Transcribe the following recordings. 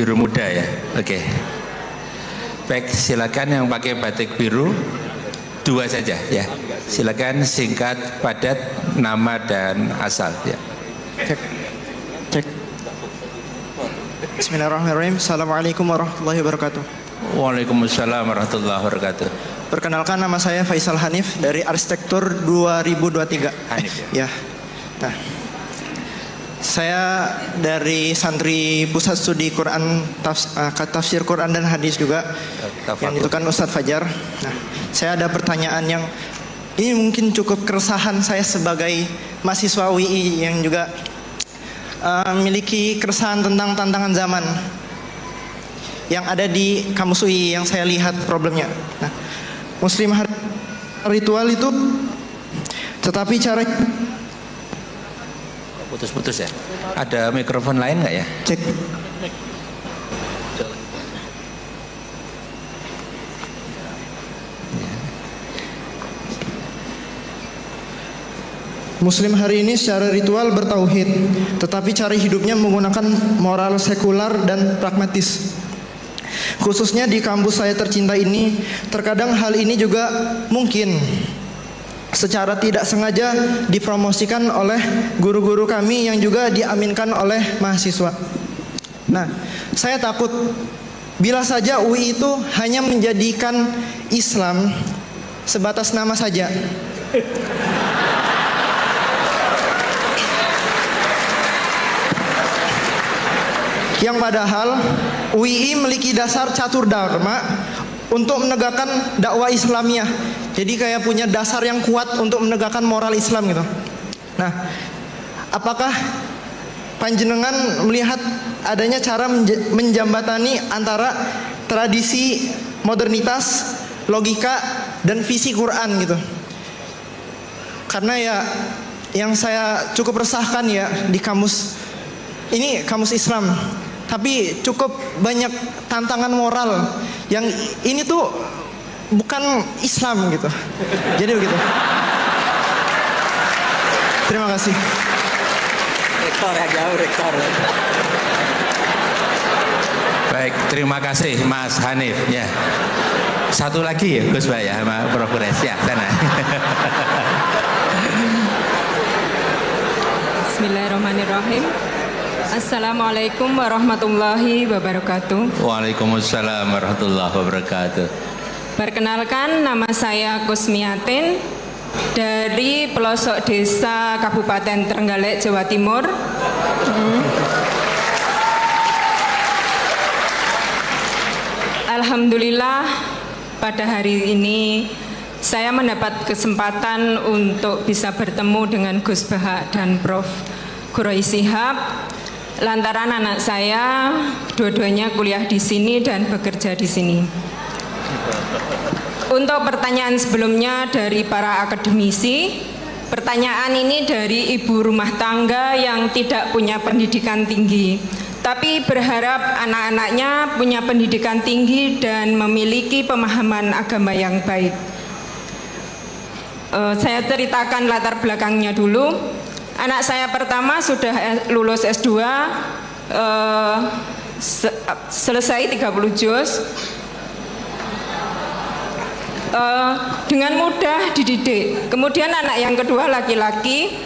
biru muda ya. Oke. Baik, silakan yang pakai batik biru 2 saja ya. Silakan singkat, padat, nama dan asal ya. Cek. Bismillahirrahmanirrahim. Assalamualaikum warahmatullahi wabarakatuh. Waalaikumsalam warahmatullahi wabarakatuh. Perkenalkan, nama saya Faisal Hanif dari Arsitektur 2023. Hanif ya. Nah, saya dari santri Pusat Studi Quran, Tafsir Quran dan Hadis juga. Yang itu kan Ustadz Fajar. Nah, saya ada pertanyaan yang ini mungkin cukup keresahan saya sebagai mahasiswa UI yang juga memiliki keresahan tentang tantangan zaman yang ada di kampus UI yang saya lihat problemnya. Nah, Muslim ritual itu, tetapi cara putus-putus ya. Ada mikrofon lain nggak ya? Cek. Muslim hari ini secara ritual bertauhid, tetapi cara hidupnya menggunakan moral sekular dan pragmatis. Khususnya di kampus saya tercinta ini, terkadang hal ini juga mungkin secara tidak sengaja dipromosikan oleh guru-guru kami yang juga diaminkan oleh mahasiswa. Nah, saya takut bila saja UI itu hanya menjadikan Islam sebatas nama saja. Yang padahal UI memiliki dasar catur dharma untuk menegakkan dakwah Islamiyah. Jadi kayak punya dasar yang kuat untuk menegakkan moral Islam gitu. Nah, apakah panjenengan melihat adanya cara menjembatani antara tradisi modernitas, logika, dan visi Quran gitu? Karena ya yang saya cukup resahkan ya di kamus ini, kamus Islam, tapi cukup banyak tantangan moral yang ini tuh bukan Islam gitu. Jadi begitu. Terima kasih. Rektor ya, jauh rektor. Baik, terima kasih Mas Hanif ya. Satu lagi ya Gus Pak ya, sama Prof. Gures ya, sana. Bismillahirrahmanirrahim. Assalamualaikum warahmatullahi wabarakatuh. Waalaikumsalam warahmatullahi wabarakatuh. Perkenalkan, nama saya Kusmiatin dari pelosok desa Kabupaten Trenggalek, Jawa Timur. Alhamdulillah pada hari ini saya mendapat kesempatan untuk bisa bertemu dengan Gus Bahak dan Prof. Guroi Shihab. Lantaran anak saya dua-duanya kuliah di sini dan bekerja di sini. Untuk pertanyaan sebelumnya dari para akademisi, pertanyaan ini dari ibu rumah tangga yang tidak punya pendidikan tinggi, tapi berharap anak-anaknya punya pendidikan tinggi dan memiliki pemahaman agama yang baik. Saya ceritakan latar belakangnya dulu. Anak saya pertama sudah lulus S2, selesai 30 juz, dengan mudah dididik. Kemudian anak yang kedua laki-laki,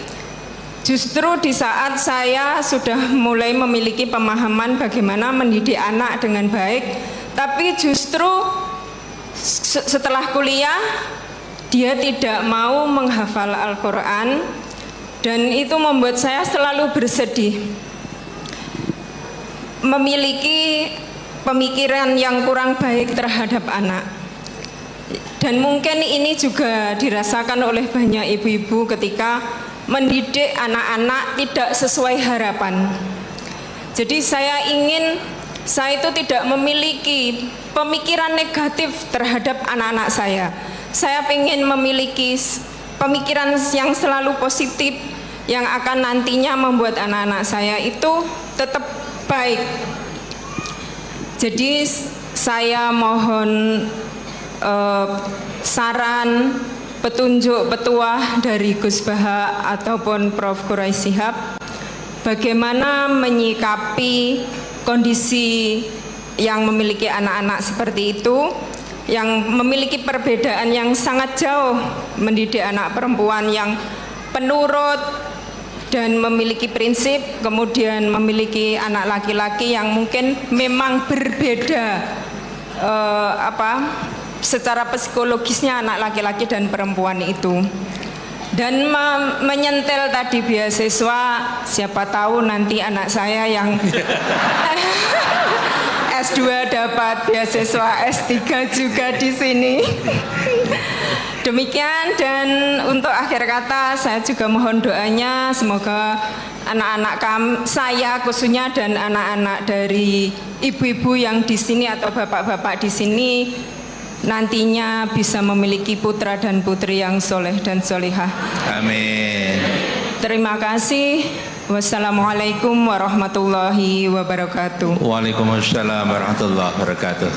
justru di saat saya sudah mulai memiliki pemahaman bagaimana mendidik anak dengan baik, tapi justru setelah kuliah dia tidak mau menghafal Al-Quran. Dan itu membuat saya selalu bersedih, memiliki pemikiran yang kurang baik terhadap anak. Dan mungkin ini juga dirasakan oleh banyak ibu-ibu ketika mendidik anak-anak tidak sesuai harapan. Jadi saya itu tidak memiliki pemikiran negatif terhadap anak-anak saya. Saya ingin memiliki pemikiran yang selalu positif, yang akan nantinya membuat anak-anak saya itu tetap baik. Jadi saya mohon saran, petunjuk, petuah dari Gus Bahak ataupun Prof. Guroi Shihab, bagaimana menyikapi kondisi yang memiliki anak-anak seperti itu, yang memiliki perbedaan yang sangat jauh, mendidik anak perempuan yang penurut dan memiliki prinsip, kemudian memiliki anak laki-laki yang mungkin memang berbeda secara psikologisnya anak laki-laki dan perempuan itu. Dan menyentel tadi beasiswa, siapa tahu nanti anak saya yang S2 dapat beasiswa S3 juga di sini. Demikian, dan untuk akhir kata saya juga mohon doanya semoga anak-anak saya khususnya dan anak-anak dari ibu-ibu yang di sini atau bapak-bapak di sini nantinya bisa memiliki putra dan putri yang soleh dan solihah. Amin. Terima kasih. Wassalamualaikum warahmatullahi wabarakatuh. Waalaikumsalam warahmatullahi wabarakatuh.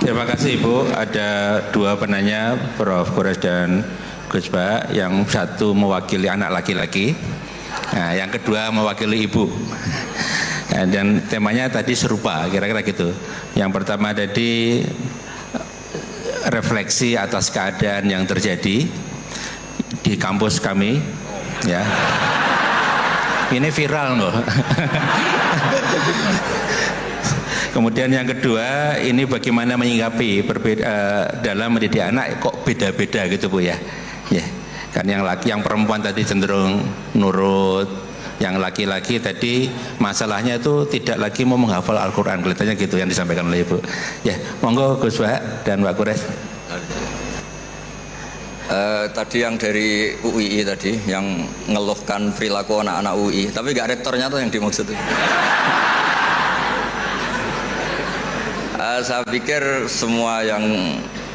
Terima kasih Ibu. Ada dua penanya, Prof. Quraisy dan Gus Ba. Yang satu mewakili anak laki-laki, nah, yang kedua mewakili ibu. Nah, dan temanya tadi serupa, kira-kira gitu. Yang pertama tadi refleksi atas keadaan yang terjadi di kampus kami, ya. Ini viral loh. Kemudian yang kedua, ini bagaimana menyikapi dalam mendidik anak kok beda-beda gitu Bu ya. Ya, kan yang perempuan tadi cenderung nurut, yang laki-laki tadi masalahnya itu tidak lagi mau menghafal Al-Qur'an, kelihatannya gitu yang disampaikan oleh Ibu. Ya, monggo Gus Wak dan Mbak Quraisy. Tadi yang dari UII tadi yang ngeluhkan perilaku anak-anak UI, tapi nggak rektornya tuh yang dimaksud. Saya pikir semua yang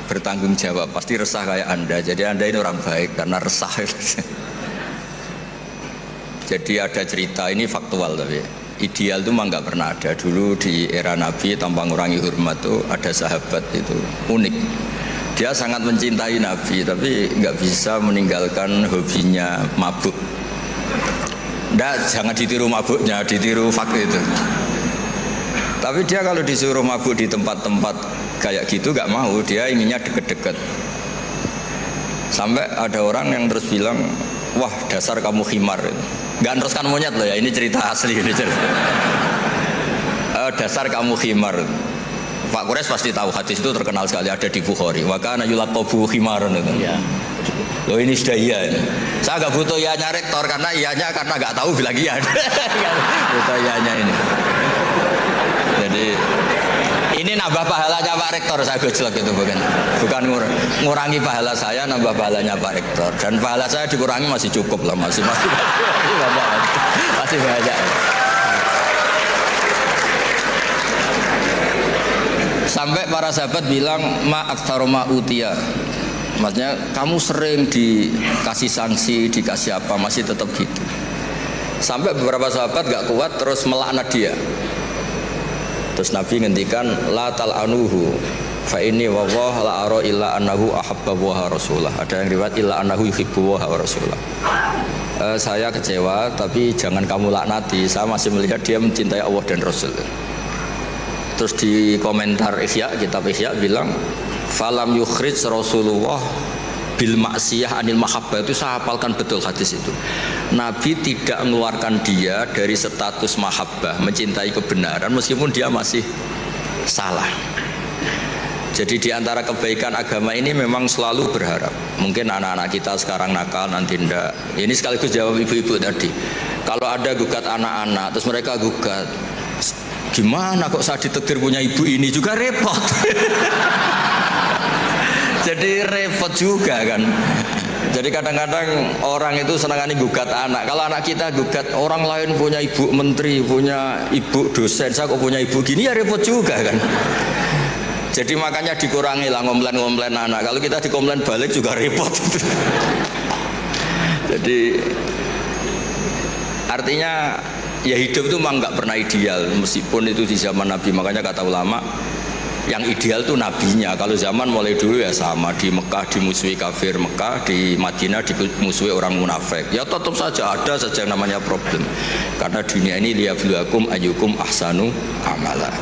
bertanggung jawab pasti resah kayak Anda. Jadi Anda ini orang baik karena resah. Jadi ada cerita, ini faktual tapi ideal itu mah nggak pernah ada. Dulu di era Nabi tanpa ngurangi hormat tuh ada sahabat itu unik. Dia sangat mencintai Nabi tapi nggak bisa meninggalkan hobinya mabuk. Jangan ditiru mabuknya, ditiru fakta itu. Tapi dia kalau disuruh mabuk di tempat-tempat kayak gitu nggak mau, dia inginnya deket-deket. Sampai ada orang yang terus bilang, wah dasar kamu khimar. Nggak teruskan monyet loh ya, ini cerita asli ini cerita. Dasar kamu khimar. Pak Quraisy pasti tahu hadis itu terkenal sekali, ada di Bukhari. Wa kana yulaqabu khimaran itu. Ya. Loh ini sudah iya. Saya nggak butuh iyanya rektor karena nggak tahu bilang iya. Butuh iyanya ini. Jadi ini nambah pahalanya Pak Rektor, saya gojlok itu bukan ngurangi pahala saya, nambah pahalanya Pak Rektor. Dan pahala saya dikurangi masih cukup lah, masih banyak. Sampai para sahabat bilang ma aktsara ma utiya. Maksudnya kamu sering dikasih sanksi, dikasih apa, masih tetap gitu. Sampai beberapa sahabat gak kuat terus melaknat dia. Terus Nabi ngendikan la tal'anuhu fa inni wallah la ara illa annahu ahabba wa rasulah. Ada yang riwayat illa annahu yuhibbu wa rasulah. Saya kecewa tapi jangan kamu laknati, saya masih melihat dia mencintai Allah dan Rasul. Terus di komentar Ihya, kitab Ihya bilang falam yukhrij Rasulullah bil maksiyah anil mahabbah. Itu saya hafalkan betul hadis itu. Nabi tidak mengeluarkan dia dari status mahabbah, mencintai kebenaran meskipun dia masih salah. Jadi di antara kebaikan agama ini memang selalu berharap. Mungkin anak-anak kita sekarang nakal, nanti enggak. Ini sekaligus jawab ibu-ibu tadi. Kalau ada gugat anak-anak, terus mereka gugat, gimana kok saya ditegur punya ibu ini, juga repot. Jadi repot juga kan. Jadi kadang-kadang orang itu senangani gugat anak. Kalau anak kita gugat orang lain punya ibu menteri, punya ibu dosen, saya kok punya ibu gini, ya repot juga kan. Jadi makanya dikurangi lah ngomplain-ngomplain anak. Kalau kita dikomplain balik juga repot. Jadi artinya ya hidup itu memang nggak pernah ideal, meskipun itu di zaman Nabi. Makanya kata ulama, Yang ideal tuh nabinya. Kalau zaman mulai dulu ya sama, di Mekah dimusuhi kafir Mekah, di Madinah dimusuhi orang munafik. Ya tetap saja ada saja yang namanya problem. Karena dunia ini liyabluwakum ayyukum ahsanu amala.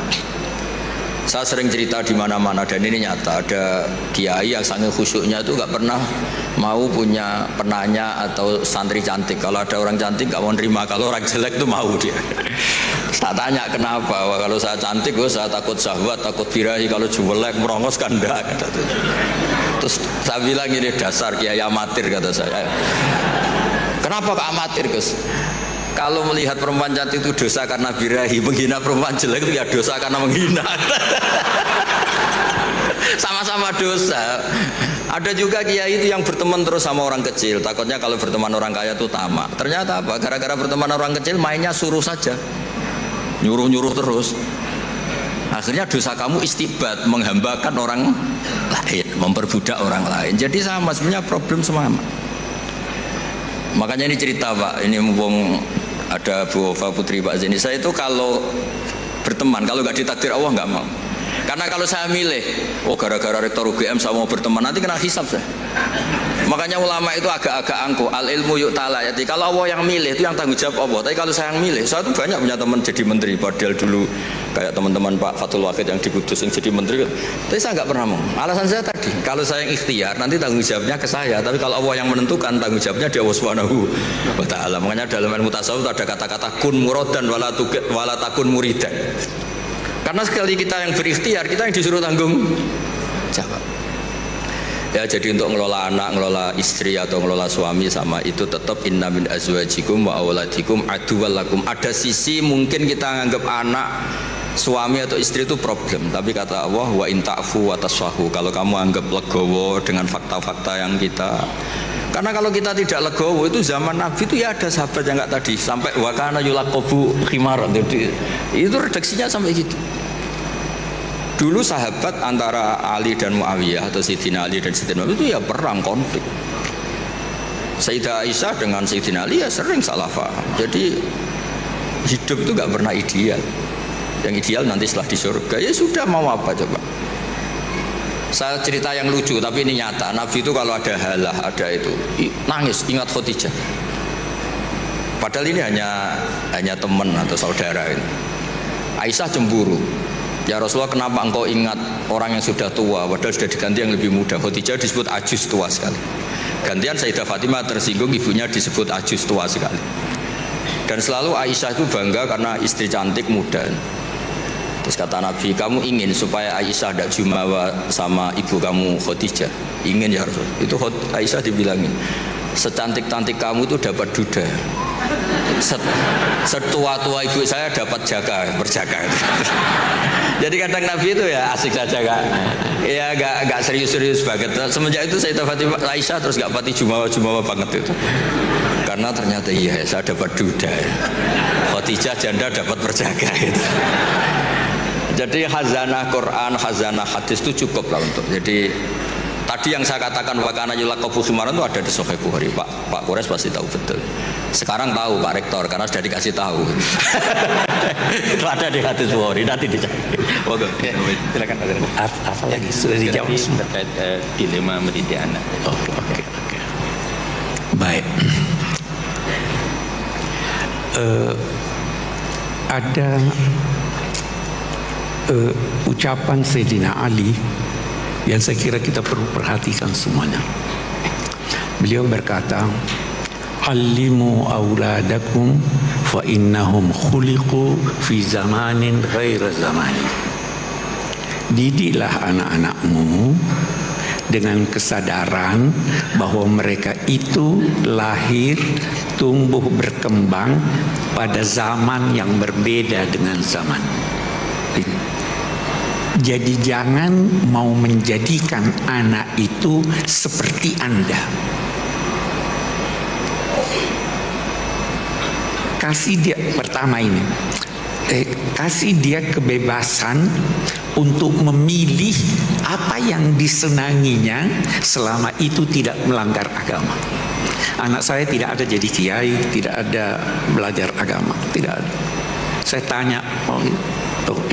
Saya sering cerita di mana-mana dan ini nyata, ada kiai yang sangat khusyuknya itu nggak pernah mau punya penanya atau santri cantik. Kalau ada orang cantik nggak mau nerima, kalau orang jelek itu mau dia. Tak tanya kenapa, wah, kalau saya cantik, saya takut syahwat, takut birahi, kalau jelek merongos kan enggak. Terus saya bilang ini dasar kiai amatir, kata saya. Kenapa kok amatir, Gus? Kalau melihat perempuan cantik itu dosa karena birahi, menghina perempuan jelek itu ya dosa karena menghina. Sama-sama dosa. Ada juga kiai itu yang berteman terus sama orang kecil, takutnya kalau berteman orang kaya itu tamak. Ternyata apa? Gara-gara berteman orang kecil mainnya suruh saja, nyuruh-nyuruh terus. Akhirnya dosa kamu istibat, menghambakan orang lain, memperbudak orang lain. Jadi sama, sebenarnya problem semua. Makanya ini cerita Pak, ini mumpung ada Bu Wafa Putri Pak Zeni, saya itu kalau berteman, kalau nggak ditakdir Allah nggak mau. Karena kalau saya milih, oh gara-gara rektor UGM saya mau berteman, nanti kena hisab saya. Makanya ulama itu agak-agak angkuh, al ilmu yuk ta'ala. Jadi kalau Allah yang milih itu yang tanggung jawab Allah. Tapi kalau saya yang milih, saya tuh banyak punya teman jadi menteri. Padahal dulu kayak teman-teman Pak Fatul Wahid yang di Kudus yang jadi menteri. Tapi saya nggak pernah mau. Alasan saya tadi, kalau saya yang ikhtiar nanti tanggung jawabnya ke saya. Tapi kalau Allah yang menentukan, tanggung jawabnya di Allah Subhanahu wa Ta'ala. Makanya dalam ilmu tasawuf ada kata-kata kun muradan wala takun muridan. Karena sekali kita yang berikhtiar, kita yang disuruh tanggung jawab. Ya, jadi untuk ngelola anak, ngelola istri atau ngelola suami sama itu tetap inna min azwajikum wa auladikum aduwwal lakum. Ada sisi mungkin kita nganggap anak, suami atau istri itu problem, tapi kata Allah wa in ta'fu wa tasfahu. Kalau kamu anggap legowo dengan fakta-fakta yang kita, karena kalau kita tidak legowo itu zaman Nabi itu ya ada sahabat yang enggak tadi sampai wa kana yulaqabu khimaran. Itu redaksinya sampai gitu. Dulu sahabat antara Ali dan Muawiyah atau Sayyidina Ali dan Sayyidina Muawiyah itu ya perang, konflik. Sayyidah Aisyah dengan Sayyidina Ali ya sering salah paham. Jadi hidup itu gak pernah ideal. Yang ideal nanti setelah di surga, ya sudah, mau apa coba. Saya cerita yang lucu tapi ini nyata. Nabi itu kalau ada halah, ada itu nangis, ingat Khadijah. Padahal ini hanya teman atau saudara ini. Aisyah cemburu. Ya Rasulullah, kenapa engkau ingat orang yang sudah tua padahal sudah diganti yang lebih muda? Khadijah disebut ajus, tua sekali. Gantian Sayyidah Fatimah tersinggung, ibunya disebut ajus, tua sekali. Dan selalu Aisyah itu bangga karena istri cantik, muda. Terus kata Nabi, kamu ingin supaya Aisyah tidak jumawa sama ibu kamu Khadijah? Ingin ya Rasul. Itu Aisyah dibilangin, secantik-cantik kamu itu dapat duda, setua-tua ibu saya dapat berjaga. Jadi kadang Nabi itu ya asik saja, Kak. Ya gak serius-serius banget. Semenjak itu Sayyidah Fatimah Aisyah terus gak pati jumawa banget itu. Karena ternyata iya saya dapat duda. Khadijah janda dapat berjaga itu. Jadi khazanah Quran, khazanah hadis itu cukup lah untuk. Jadi tadi yang saya katakan wakana yulaqabu khimaran itu ada di Sahih Bukhari. Pak Kores pasti tahu betul. Sekarang tahu Pak Rektor karena sudah dikasih tahu. Itu ada di hadis Bukhari, nanti dicari. Oke, silakan. Apa lagi sudah dijawab terkait dilema mendidik anak. Oke. Baik. Ada ucapan Sayyidina Ali yang saya kira kita perlu perhatikan semuanya. Beliau berkata, "Allimu auladakum fa innahum khuliqu fi zamanin ghaira zamani." Didiklah anak-anakmu dengan kesadaran bahwa mereka itu lahir, tumbuh, berkembang pada zaman yang berbeda dengan zaman. Jadi jangan mau menjadikan anak itu seperti Anda. Kasih dia, pertama ini, kasih dia kebebasan untuk memilih apa yang disenanginya selama itu tidak melanggar agama. Anak saya tidak ada jadi kiai, tidak ada belajar agama, tidak ada. Saya tanya,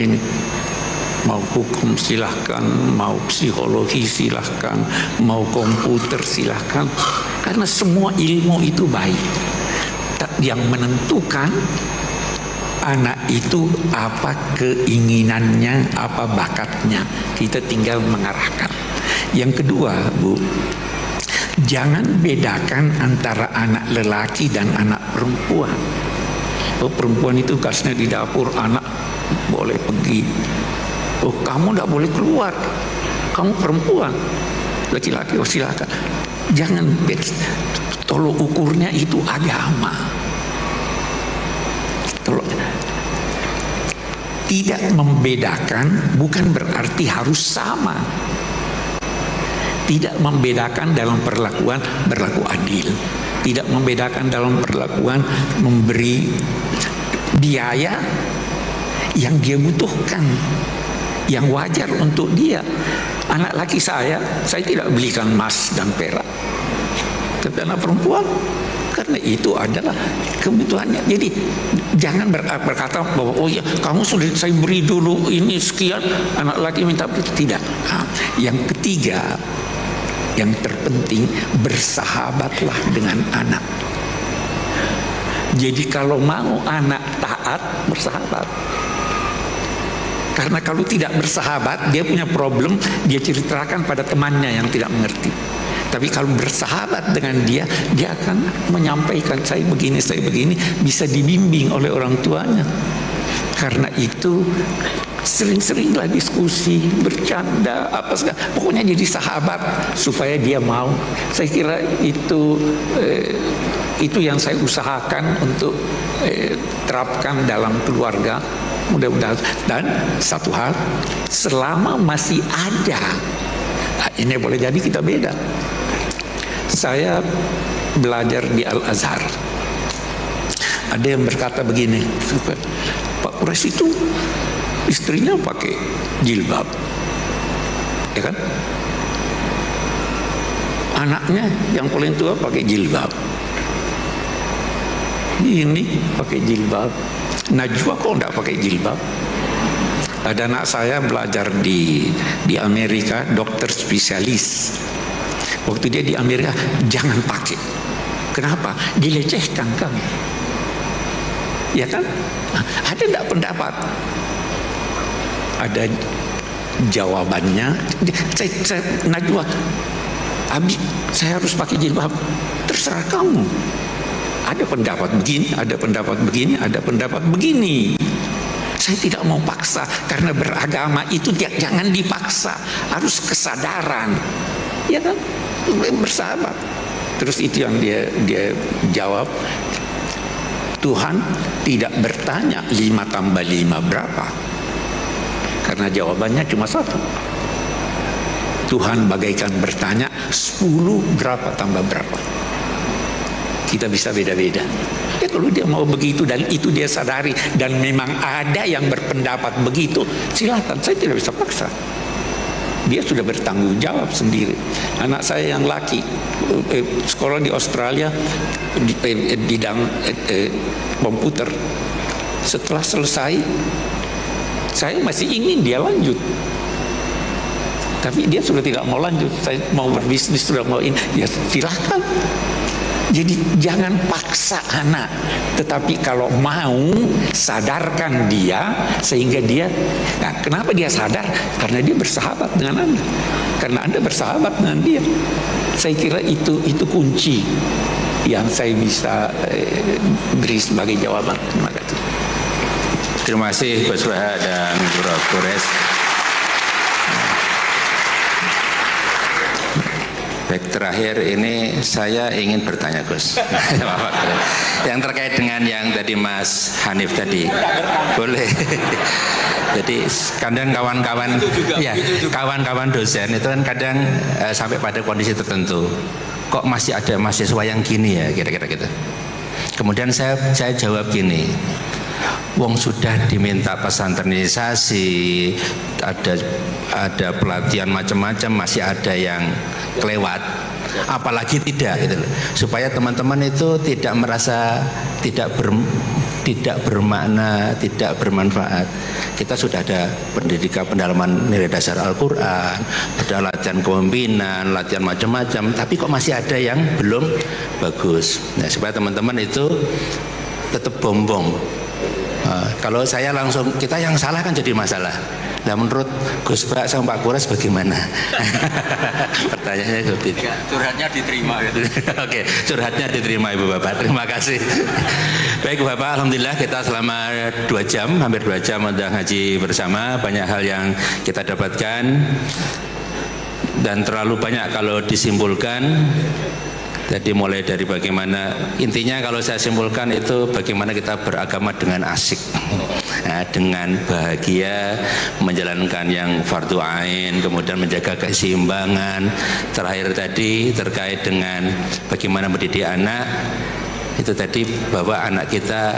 ini mau hukum silahkan, mau psikologi silahkan, mau komputer silahkan, karena semua ilmu itu baik. Yang menentukan anak itu apa keinginannya, apa bakatnya, kita tinggal mengarahkan. Yang kedua, Bu, jangan bedakan antara anak lelaki dan anak perempuan. Oh, perempuan itu kasnya di dapur, anak boleh pergi. Oh, kamu tidak boleh keluar, kamu perempuan. Laki-laki, oh silakan. Jangan, tolong ukurnya itu agama. Tolong. Tidak membedakan bukan berarti harus sama. Tidak membedakan dalam perlakuan berlaku adil. Tidak membedakan dalam perlakuan memberi biaya yang dia butuhkan, yang wajar untuk dia. Anak laki saya tidak belikan emas dan perak. Tapi anak perempuan, karena itu adalah kebutuhannya. Jadi jangan berkata bahwa oh ya kamu sudah saya beri dulu ini sekian, anak laki minta tidak. Nah, yang ketiga, yang terpenting, bersahabatlah dengan anak. Jadi kalau mau anak taat, bersahabat. Karena kalau tidak bersahabat, dia punya problem, dia ceritakan pada temannya yang tidak mengerti. Tapi kalau bersahabat dengan dia, dia akan menyampaikan saya begini, bisa dibimbing oleh orang tuanya. Karena itu sering-seringlah diskusi, bercanda, apa segala. Pokoknya jadi sahabat supaya dia mau. Saya kira itu yang saya usahakan untuk terapkan dalam keluarga. Mudah-mudahan. Dan satu hal, selama masih ada, ini boleh jadi kita beda. Saya belajar di Al-Azhar. Ada yang berkata begini, Pak Quraisy itu istrinya pakai jilbab, ya kan? Anaknya yang paling tua pakai jilbab. Ini pakai jilbab. Najwa kok enggak pakai jilbab? Ada anak saya belajar di Amerika, dokter spesialis. Waktu dia di Amerika, jangan pakai. Kenapa? Dilecehkan kan? Ya kan? Ada enggak pendapat? Ada jawabannya. Najwa, Abi, saya harus pakai jilbab. Terserah kamu. Ada pendapat begini, ada pendapat begini, ada pendapat begini. Saya tidak mau paksa, karena beragama itu jangan dipaksa, harus kesadaran, ya kan? Bersahabat. Terus itu yang dia jawab, Tuhan tidak bertanya 5 tambah 5 berapa, karena jawabannya cuma satu. Tuhan bagaikan bertanya 10 berapa tambah berapa. Kita bisa beda-beda. Ya kalau dia mau begitu dan itu dia sadari dan memang ada yang berpendapat begitu, silakan, saya tidak bisa paksa. Dia sudah bertanggung jawab sendiri. Anak saya yang laki sekolah di Australia di bidang komputer. Setelah selesai, saya masih ingin dia lanjut. Tapi dia sudah tidak mau lanjut. Saya mau berbisnis, sudah mau ini. Ya silahkan. Jadi jangan paksa anak, tetapi kalau mau sadarkan dia sehingga dia, nah, kenapa dia sadar? Karena dia bersahabat dengan Anda, karena Anda bersahabat dengan dia. Saya kira itu kunci yang saya bisa beri sebagai jawaban. Terima kasih. Terima kasih Gus Wahab dan Bro Kures. Baik, terakhir ini saya ingin bertanya Gus, yang terkait dengan yang tadi Mas Hanif tadi, boleh? Jadi kadang kawan-kawan, ya kawan-kawan dosen itu kan kadang sampai pada kondisi tertentu, kok masih ada mahasiswa yang gini ya, kira-kira gitu. Kemudian saya jawab gini, wong sudah diminta pesantrenisasi, ada pelatihan macam-macam, masih ada yang kelewat, apalagi tidak gitu loh. Supaya teman-teman itu tidak merasa tidak bermakna, tidak bermanfaat. Kita sudah ada pendidikan pendalaman nilai dasar Al-Quran, ada latihan kepemimpinan, latihan macam-macam, tapi kok masih ada yang belum bagus. Nah, supaya teman-teman itu tetap bombong. Kalau saya langsung, kita yang salah kan jadi masalah. Nah, menurut Gus Bak sama Pak Kures bagaimana? Pertanyaannya seperti itu. Curhatnya diterima gitu. Oke, curhatnya diterima Ibu Bapak. Terima kasih. Baik Bapak, alhamdulillah kita selama 2 jam, hampir 2 jam sudah ngaji bersama. Banyak hal yang kita dapatkan dan terlalu banyak kalau disimpulkan. Jadi mulai dari bagaimana, intinya kalau saya simpulkan itu bagaimana kita beragama dengan asyik, nah, dengan bahagia, menjalankan yang fardu ain, kemudian menjaga keseimbangan. Terakhir tadi terkait dengan bagaimana mendidik anak, itu tadi bahwa anak kita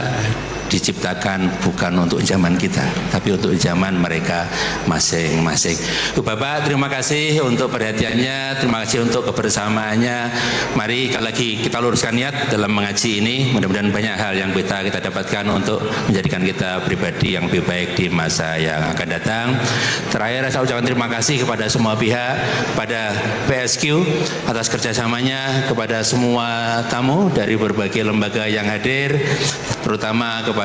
diciptakan bukan untuk zaman kita, tapi untuk zaman mereka masing-masing. Bapak, terima kasih untuk perhatiannya, terima kasih untuk kebersamaannya. Mari lagi kita luruskan niat dalam mengaji ini. Mudah-mudahan banyak hal yang kita dapatkan untuk menjadikan kita pribadi yang lebih baik di masa yang akan datang. Terakhir saya ucapkan terima kasih kepada semua pihak, kepada PSQ atas kerjasamanya, kepada semua tamu dari berbagai lembaga yang hadir, terutama kepada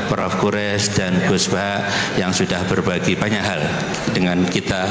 Prof. Kures dan Gus Bak yang sudah berbagi banyak hal dengan kita.